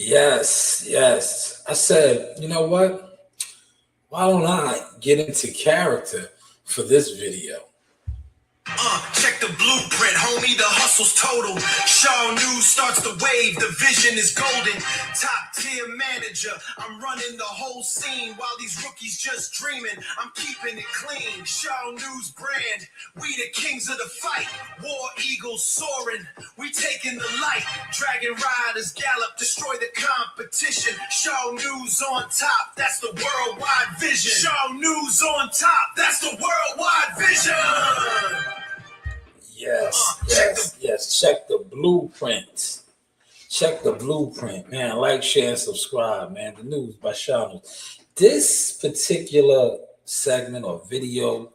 Yes. I said, you know what? Why don't I get into character for this video? Check the blueprint, homie, the hustle's total. Shanewz starts the wave, the vision is golden. Top tier manager, I'm running the whole scene while these rookies just dreaming. I'm keeping it clean. Shanewz brand, we the kings of the fight. War eagles soaring, we taking the light. Dragon riders gallop, destroy the competition. Shanewz on top, that's the worldwide vision. Shanewz on top, that's the worldwide vision. Yes. Check the blueprint. Check the blueprint, man. Like, share, and subscribe, man. The news by Shanewz. This particular segment or video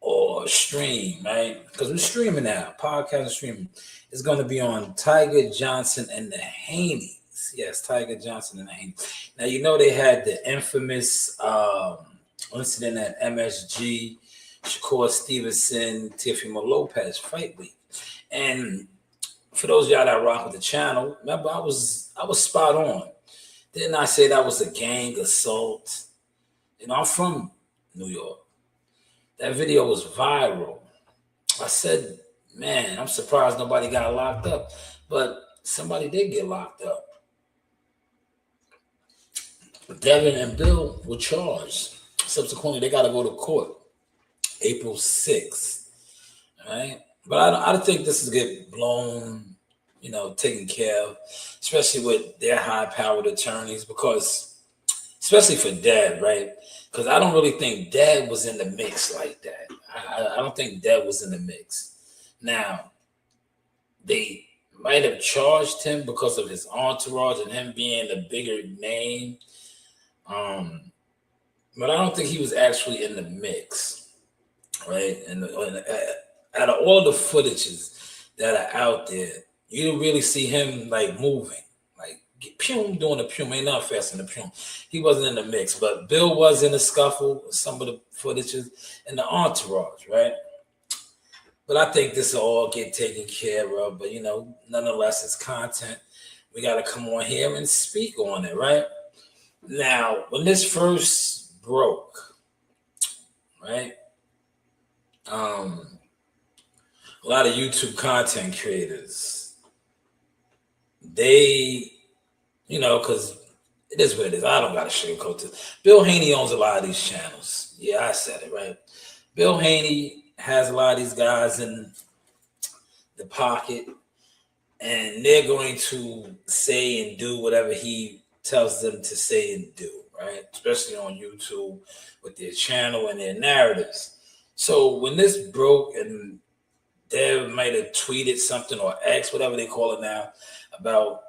or stream, right? Because we're streaming now, podcast and streaming, is going to be on Tiger Johnson and the Haneys. Yes, Tiger Johnson and the Haneys. Now, you know they had the infamous incident at MSG. Shakur Stevenson, Teofimo Lopez fight week. And for those of y'all that rock with the channel, remember I was spot on. Didn't I say that was a gang assault? You know, I'm from New York. That video was viral. I said, man, I'm surprised nobody got locked up. But somebody did get locked up. Devin and Bill were charged. Subsequently, they got to go to court April 6th, right? But I don't think this is get blown, taken care of, especially with their high-powered attorneys, because, especially for Dad, right? Because I don't really think Dad was in the mix like that. I don't think Dad was in the mix. Now, they might have charged him because of his entourage and him being the bigger name, but I don't think he was actually in the mix. Right, and out of all the footages that are out there, you don't really see him like moving, like doing the pum. Ain't nothing fast in the pum. He wasn't in the mix, but Bill was in the scuffle. Some of the footages and the entourage, right? But I think this will all get taken care of. But nonetheless, it's content. We got to come on here and speak on it, right? Now, when this first broke, right? A lot of YouTube content creators, they, because it is what it is. I don't got to sugarcoat this. Bill Haney owns a lot of these channels. Yeah, I said it, right? Bill Haney has a lot of these guys in the pocket, and they're going to say and do whatever he tells them to say and do, right? Especially on YouTube with their channel and their narratives. So when this broke, and Dev might have tweeted something or X, whatever they call it now, about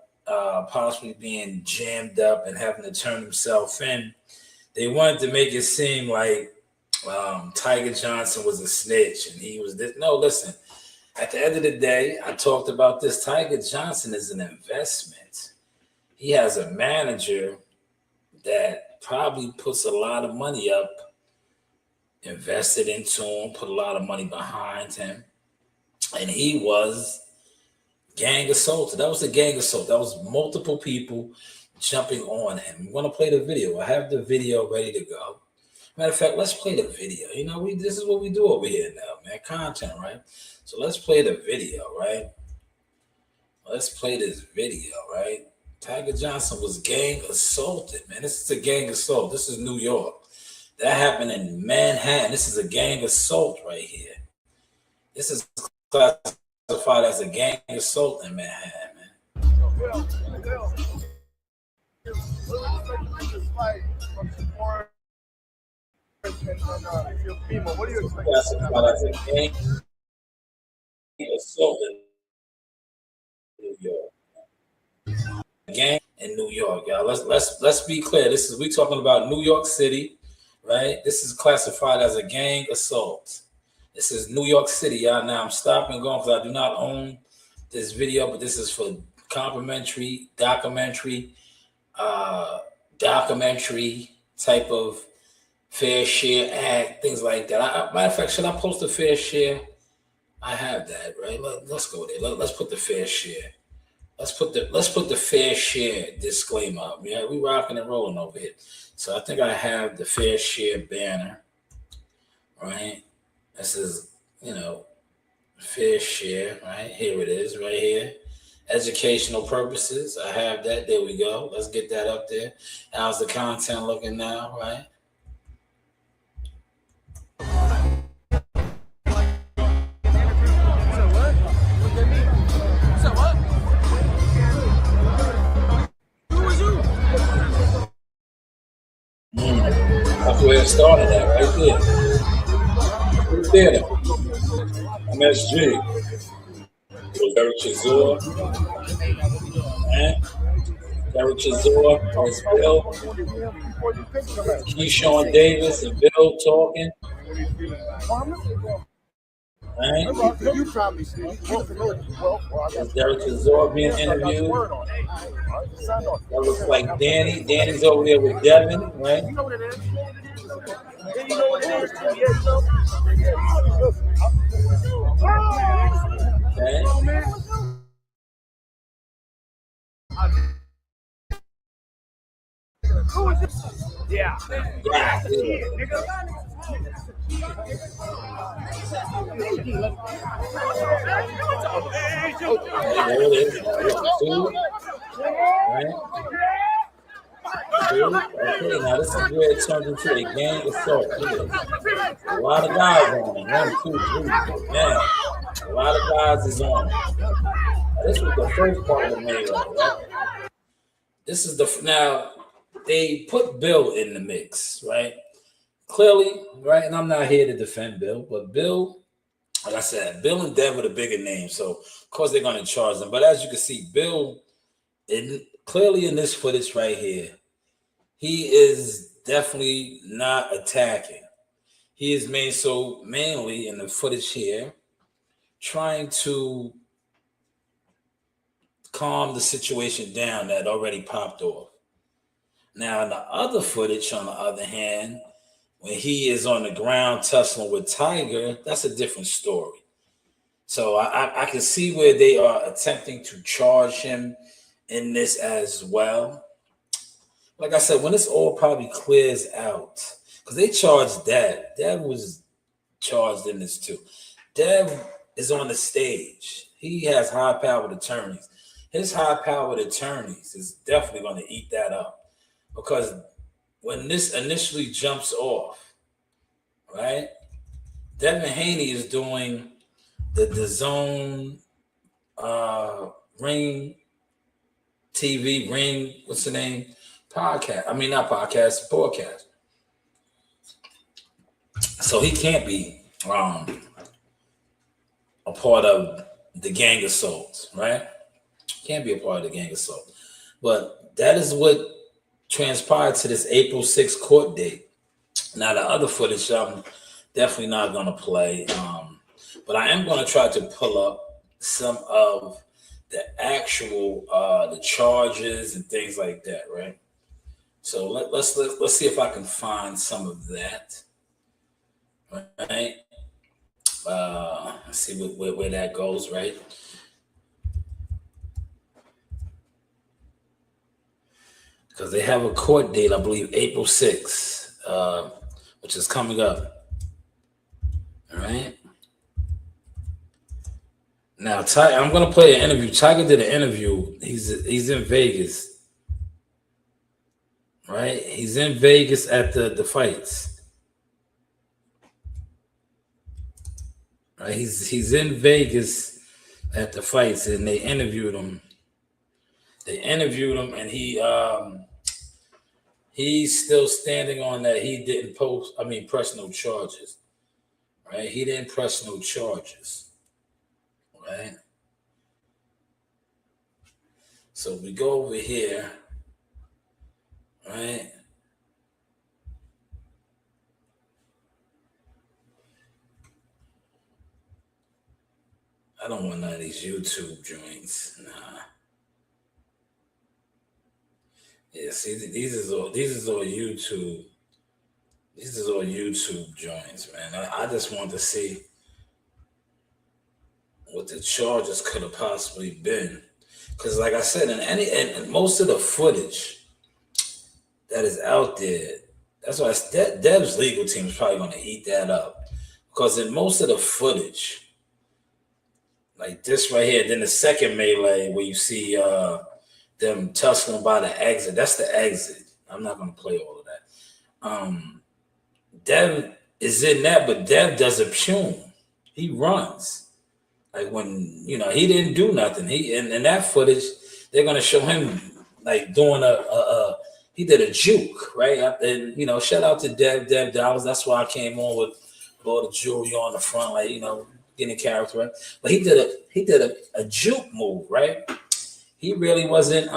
possibly being jammed up and having to turn himself in, they wanted to make it seem like Tiger Johnson was a snitch and he was this. No, listen. At the end of the day, I talked about this. Tiger Johnson is an investment. He has a manager that probably puts a lot of money up, invested into him, put a lot of money behind him, and he was gang assaulted. That was a gang assault. That was multiple people jumping on him. I'm going to play the video. I have the video ready to go. Matter of fact, let's play the video. This is what we do over here now, man. Content, right? So let's play the video, right? Let's play this video, right? Tiger Johnson was gang assaulted, man. This is a gang assault. This is New York. That happened in Manhattan. This is a gang assault right here. This is classified as a gang assault in Manhattan, man. What do you expect? Classified as a gang assault in New York. Gang in New York, y'all. Let's be clear. We talking about New York City. Right? This is classified as a gang assault. This is New York City, y'all. Now I'm stopping going because I do not own this video, but this is for documentary type of fair share act, things like that. Matter of fact, should I post a fair share? I have that, right? Let's go there. Let's put the fair share let's put the fair share disclaimer up. Yeah, we rocking and rolling over here. So I think I have the fair share banner, right? This is, fair share, right? Here it is, right here. Educational purposes. I have that. There we go. Let's get that up there. How's the content looking now, right? That's where it started at, right there. Right there. MSG. Derek Chisora. Right? Derek Chisora is Bill. Keyshawn Davis and Bill talking. Right? You probably see. Is Derek Chisora being interviewed? That looks like Danny. Danny's over there with Devin, right? Okay. Yeah. Yeah. There it is. Right? Okay, now this is where it turns into a gang assault. A lot of guys on it. 1, 2, 3. Man, a lot of guys is on it. Now, this was the first part of the main round, right? This is now they put Bill in the mix, right? Clearly, right? And I'm not here to defend Bill, but Bill, like I said, Bill and Dev are the bigger names, so of course they're going to charge them. But as you can see, Bill, clearly in this footage right here, he is definitely not attacking. He is mainly in the footage here, trying to calm the situation down that already popped off. Now, in the other footage, on the other hand, when he is on the ground tussling with Tiger, that's a different story. So I can see where they are attempting to charge him in this as well. Like I said, when this all probably clears out, because they charged Dev. Dev was charged in this too. Dev is on the stage. He has high-powered attorneys. His high-powered attorneys is definitely going to eat that up. Because when this initially jumps off, right, Devin Haney is doing the Zone Ring TV, Ring, what's the name? Podcast. I mean, not podcast, podcast. So he can't be a part of the gang assault, right? Can't be a part of the gang assault. But that is what transpired to this April 6th court date. Now, the other footage I'm definitely not going to play, but I am going to try to pull up some of the actual the charges and things like that, right? So let's see if I can find some of that, right? Let's see where that goes, right? Because they have a court date, I believe, April 6th, which is coming up. All right. Now, I'm going to play an interview. Tiger did an interview. He's in Vegas. Right? He's in Vegas at the fights. Right? He's in Vegas at the fights, and they interviewed him. And he's still standing on that. He didn't press no charges. Right? He didn't press no charges. Right? So we go over here. Right? I don't want none of these YouTube joints. Nah. Yeah, see, these is all YouTube. These is all YouTube joints, man. I just want to see what the charges could have possibly been. Because like I said, and most of the footage that is out there, that's why Dev's legal team is probably going to eat that up. Because in most of the footage, like this right here, then the second melee where you see them tussling by the exit, that's the exit. I'm not going to play all of that. Dev is in that, but Dev does a pune. He runs. Like when, he didn't do nothing. He in that footage, they're going to show him like doing he did a juke, right? And, shout out to Dev Dollars. That's why I came on with all the jewelry on the front, like, getting character, right? But he did a juke move, right? He really wasn't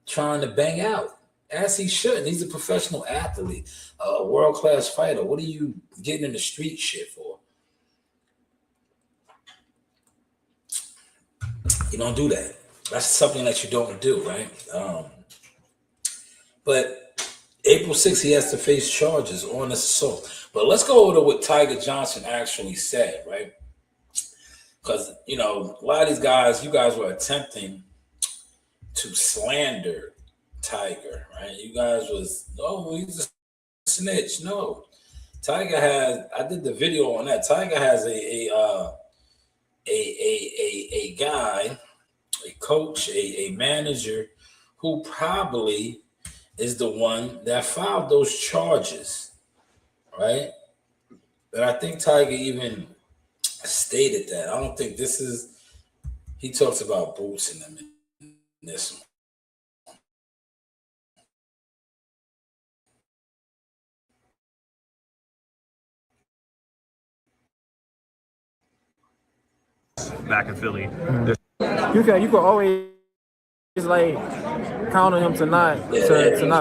trying to bang out, as he shouldn't. He's a professional athlete, a world-class fighter. What are you getting in the street shit for? You don't do that. That's something that you don't do, right? But April 6th, he has to face charges on assault. But let's go over to what Tiger Johnson actually said, right? Because, a lot of these guys, you guys were attempting to slander Tiger, right? You guys was, he's a snitch. No. Tiger has, I did the video on that. Tiger has a guy, a coach, a manager who probably is the one that filed those charges, right? But I think Tiger even stated that. I don't think this is, he talks about Boots in them in this one. Back in Philly. You can always like count on him to not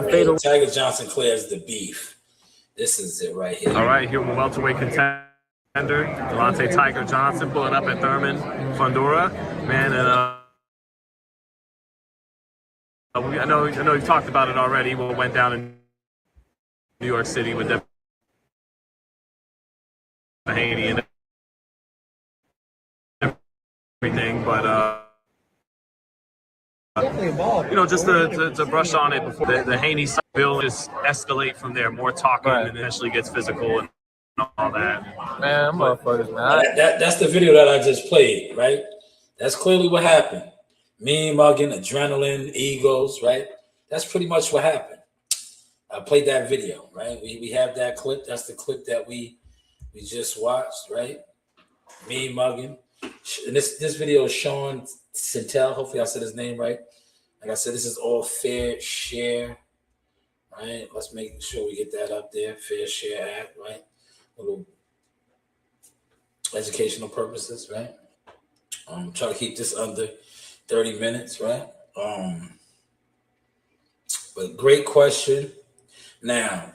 fade away. Tiger Johnson clears the beef. This is it right here. All right, here we're welterweight contender Delonte Tiger Johnson pulling up at Thurman Fundora, man, and I know you talked about it already. What went down in New York City with Devin Haney and everything, but just to brush on it before the Haney side will just escalate from there, more talking, right, and eventually gets physical and all that. Man, motherfuckers, man. That's the video that I just played, right? That's clearly what happened. Mean mugging, adrenaline, egos, right? That's pretty much what happened. I played that video, right? We have that clip. That's the clip that we just watched, right? Mean mugging. And this video is Sean Sintel. Hopefully I said his name right. Like I said, this is all fair share, right? Let's make sure we get that up there. Fair Share Act, right? Little educational purposes, right? Try to keep this under 30 minutes, right? But great question. Now,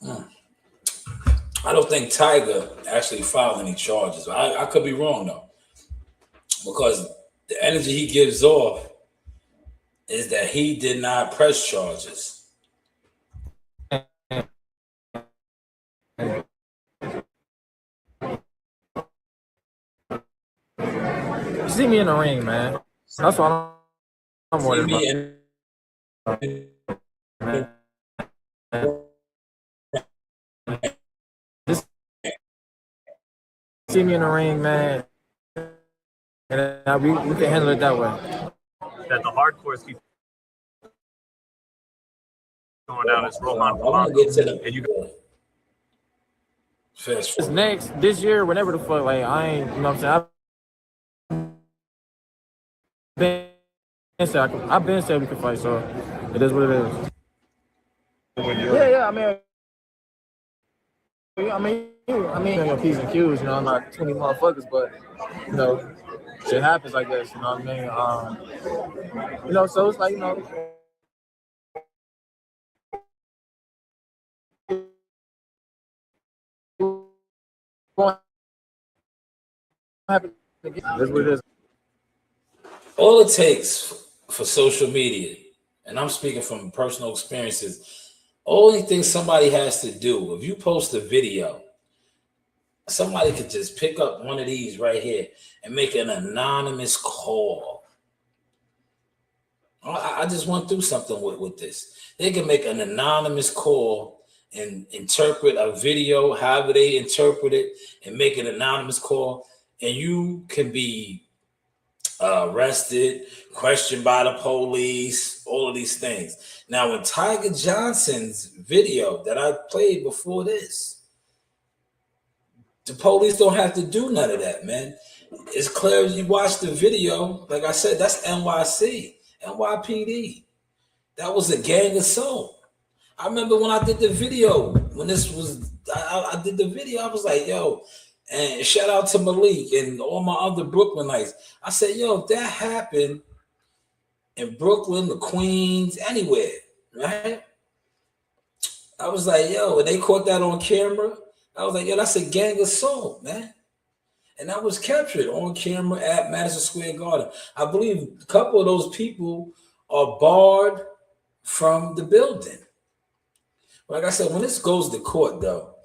I don't think Tiger actually filed any charges. I could be wrong though, because the energy he gives off is that he did not press charges. See me in the ring, man. That's what I'm worried about. Just see me in the ring, man. And we can handle it that way. That the hardcores keep going down as Roman Polanco. And you It's next this year, whenever the fuck, like I ain't, you know what I'm saying? I've been said we could fight, so it is what it is. Yeah. I mean, your P's and Q's, I'm not 20 motherfuckers, but shit happens like this, you know what I mean? So it's like, that's what it is. All it takes for social media, and I'm speaking from personal experiences, only thing somebody has to do, if you post a video somebody could just pick up one of these right here and make an anonymous call. I just went through something with this. They can make an anonymous call and interpret a video, however they interpret it, and make an anonymous call, and you can be arrested, questioned by the police, all of these things. Now, in Tiger Johnson's video that I played before this, the police don't have to do none of that, man. It's clear as you watch the video. Like I said, that's NYPD. That was a gang assault. I remember when I did the video, when this was, I did the video, I was like, yo, and shout out to Malik and all my other Brooklynites. I said, yo, if that happened in Brooklyn, the Queens, anywhere, right? I was like, yo, and they caught that on camera. I was like, yo, that's a gang assault, man. And that was captured on camera at Madison Square Garden. I believe a couple of those people are barred from the building. Like I said, when this goes to court, though,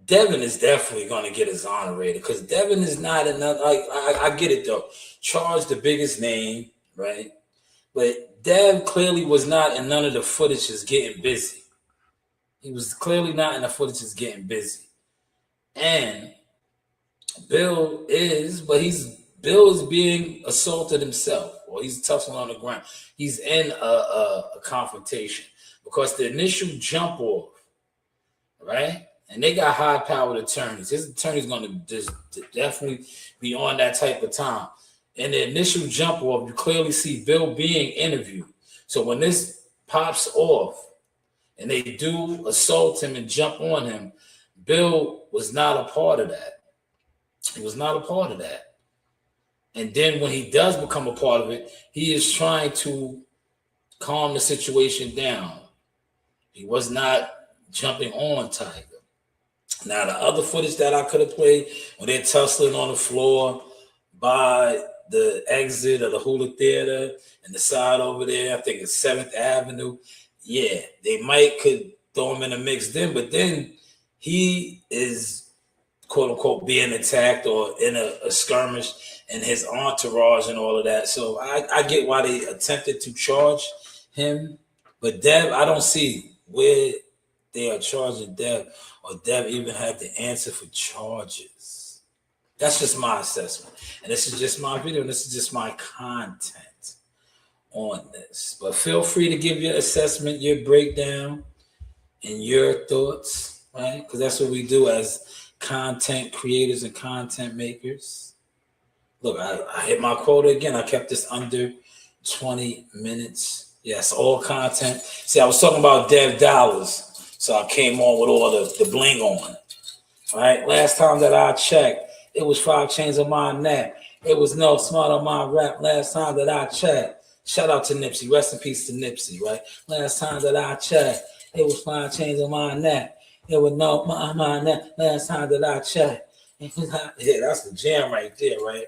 Devin is definitely going to get exonerated because Devin is not enough. I get it, though. Charged the biggest name, right? But Dev clearly was not in none of the footages getting busy. He was clearly not in the footages getting busy. And Bill is being assaulted himself, or he's tussling on the ground. He's in a confrontation because the initial jump off, right? And they got high-powered attorneys. His attorney's going to just definitely be on that type of time. In the initial jump off, you clearly see Bill being interviewed. So when this pops off and they do assault him and jump on him, Bill was not a part of that. He was not a part of that. And then when he does become a part of it, he is trying to calm the situation down. He was not jumping on Tiger. Now, the other footage that I could have played when they're tussling on the floor by the exit of the Hula Theater and the side over there, I think it's 7th Avenue. Yeah, they could throw him in the mix then, but then he is, quote unquote, being attacked or in a skirmish and his entourage and all of that. So I get why they attempted to charge him, but Dev, I don't see where they are charging Dev or Dev even had to answer for charges. That's just my assessment. And this is just my video, and this is just my content on this. But feel free to give your assessment, your breakdown, and your thoughts, right? Because that's what we do as content creators and content makers. Look, I hit my quota again. I kept this under 20 minutes. Yes, all content. See, I was talking about Dev Dollars. So I came on with all the bling on. All right. Last time that I checked, it was 5 chains on my neck. It was no smart on my rap. Last time that I checked. Shout out to Nipsey. Rest in peace to Nipsey, right? Last time that I checked, it was 5 chains on my neck. It was no my neck. Last time that I checked. Yeah, that's the jam right there, right?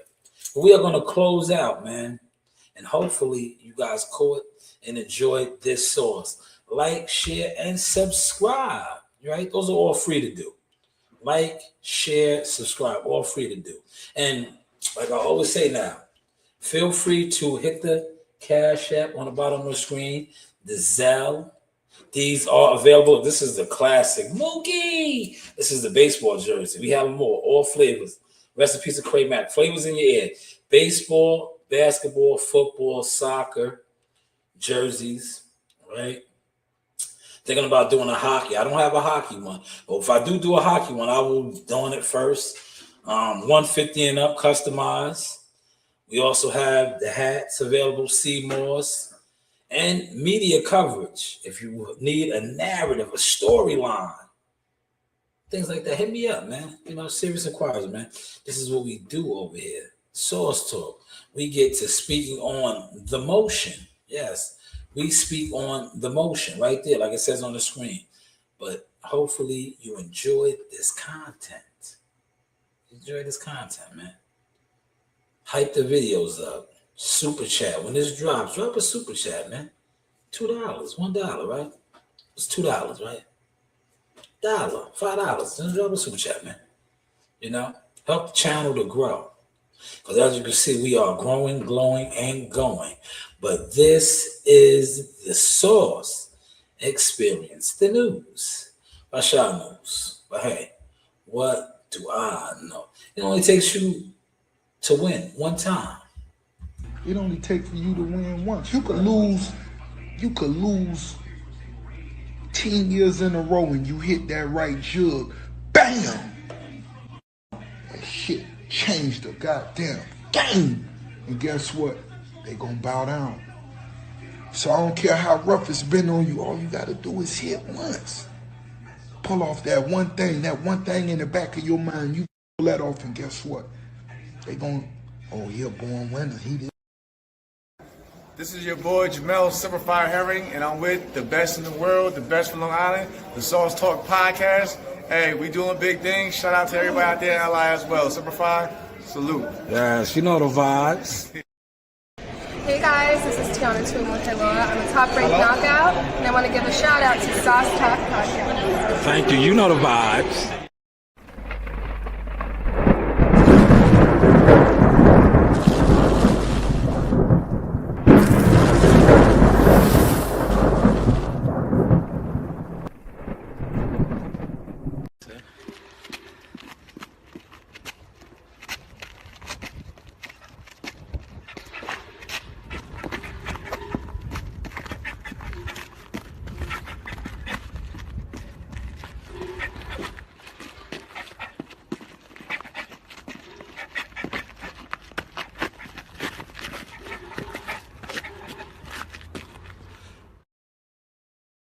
But we are going to close out, man. And hopefully you guys caught and enjoyed this sauce. Like, share, and subscribe, right? Those are all free to do. Like, share, subscribe, all free to do. And like I always say now, feel free to hit the Cash App on the bottom of the screen, the Zelle. These are available. This is the classic Mookie. This is the baseball jersey. We have more, all flavors. Rest in peace of Cray Mack. Flavors in your ear. Baseball, basketball, football, soccer, jerseys, right? Thinking about doing a hockey. I don't have a hockey one. But if I do a hockey one, I will doing it first. 150 and up, customized. We also have the hats available, Seymour's, and media coverage. If you need a narrative, a storyline, things like that, hit me up, man. You know, serious inquiries, man. This is what we do over here. Source Talk. We get to speaking on the motion. Yes. We speak on the motion right there, like it says on the screen. But hopefully you enjoyed this content. Enjoy this content, man. Hype the videos up. Super chat. When this drops, drop a super chat, man. $2, $1, right? It's $2, right? $1, $5. Then drop a super chat, man. You know, help the channel to grow. Because as you can see, we are growing, glowing, and going. But this is the source. Experience the news by Shanewz. But hey, what do I know? It only takes you to win one time. It only takes for you to win once. You could lose 10 years in a row and you hit that right jug. Bam! That shit changed the goddamn game. And guess what? They gonna bow down. So I don't care how rough it's been on you, all you gotta do is hit once. Pull off that one thing in the back of your mind, you pull that off and guess what? They gonna, oh, he a born winner, he did. This is your boy Jamel Simplified Herring, and I'm with the best in the world, the best from Long Island, the Shanewz Talk podcast. Hey, we doing big things. Shout out to everybody out there in LI as well. Simplified, salute. Yes, you know the vibes. Hey guys, this is Shanewz Motion Talk. I'm a top-ranked knockout, and I want to give a shout out to Sauce Talk podcast. Thank you. You know the vibes.